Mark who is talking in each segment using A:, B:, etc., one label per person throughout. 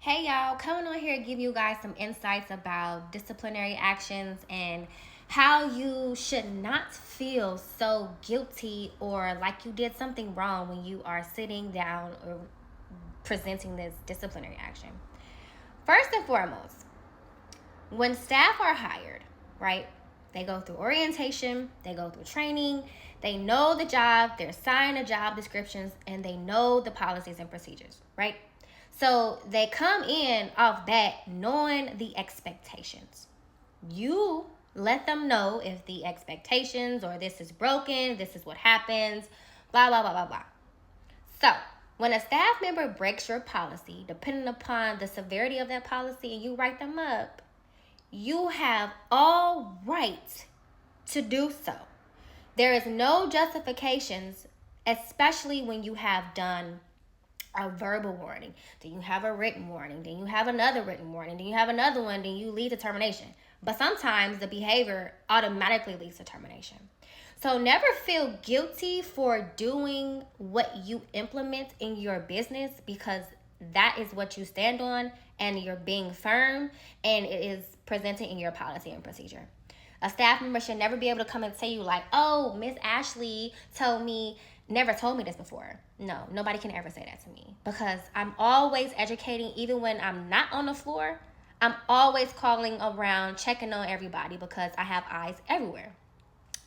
A: Hey y'all, coming on here to give you guys some insights about disciplinary actions and how you should not feel so guilty or like you did something wrong when you are sitting down or presenting this disciplinary action. First and foremost, when staff are hired, right? They go through orientation, they go through training, they know the job, they're assigned the job descriptions, and they know the policies and procedures, right? So they come in off bat knowing the expectations. You let them know if the expectations or this is broken, this is what happens, blah, blah, blah, blah, blah. So, when a staff member breaks your policy, depending upon the severity of that policy, and you write them up, you have all right to do so. There is no justifications, especially when you have done a verbal warning, then you have a written warning, then you have another written warning, then you have another one, then you lead to termination. But sometimes the behavior automatically leads to termination. So never feel guilty for doing what you implement in your business, because that is what you stand on and you're being firm and it is presented in your policy and procedure. A staff member should never be able to come and tell you like, oh, Miss Ashley never told me this before. No, nobody can ever say that to me, because I'm always educating. Even when I'm not on the floor, I'm always calling around, checking on everybody, because I have eyes everywhere.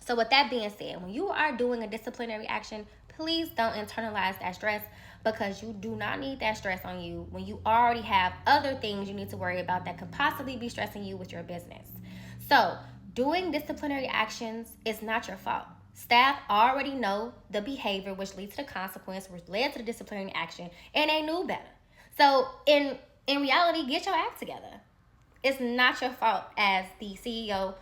A: So with that being said, when you are doing a disciplinary action, please don't internalize that stress, because you do not need that stress on you when you already have other things you need to worry about that could possibly be stressing you with your business. So doing disciplinary actions is not your fault. Staff already know the behavior which leads to the consequence, which led to the disciplinary action, and they knew better. So in reality, get your act together. It's not your fault as the CEO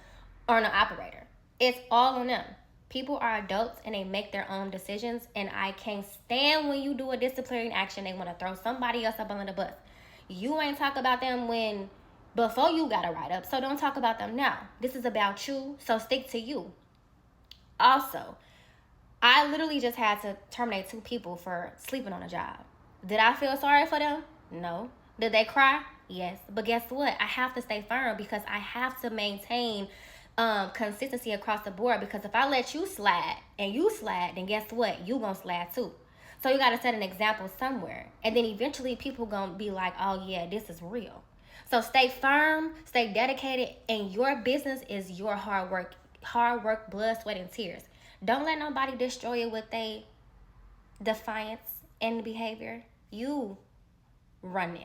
A: or the operator. It's all on them. People are adults and they make their own decisions, and I can't stand when you do a disciplinary action, they want to throw somebody else up under the bus. You ain't talk about them when before you got a write up, so don't talk about them now. This is about you, so stick to you. Also, I literally just had to terminate 2 people for sleeping on a job. Did I feel sorry for them? No. Did they cry? Yes. But guess what? I have to stay firm, because I have to maintain consistency across the board. Because if I let you slide and you slide, then guess what? You gonna slide too. So you gotta set an example somewhere, and then eventually people gonna be like, "Oh yeah, this is real." So stay firm, stay dedicated, and your business is your hard work, blood, sweat, and tears. Don't let nobody destroy it with their defiance and behavior. You run this.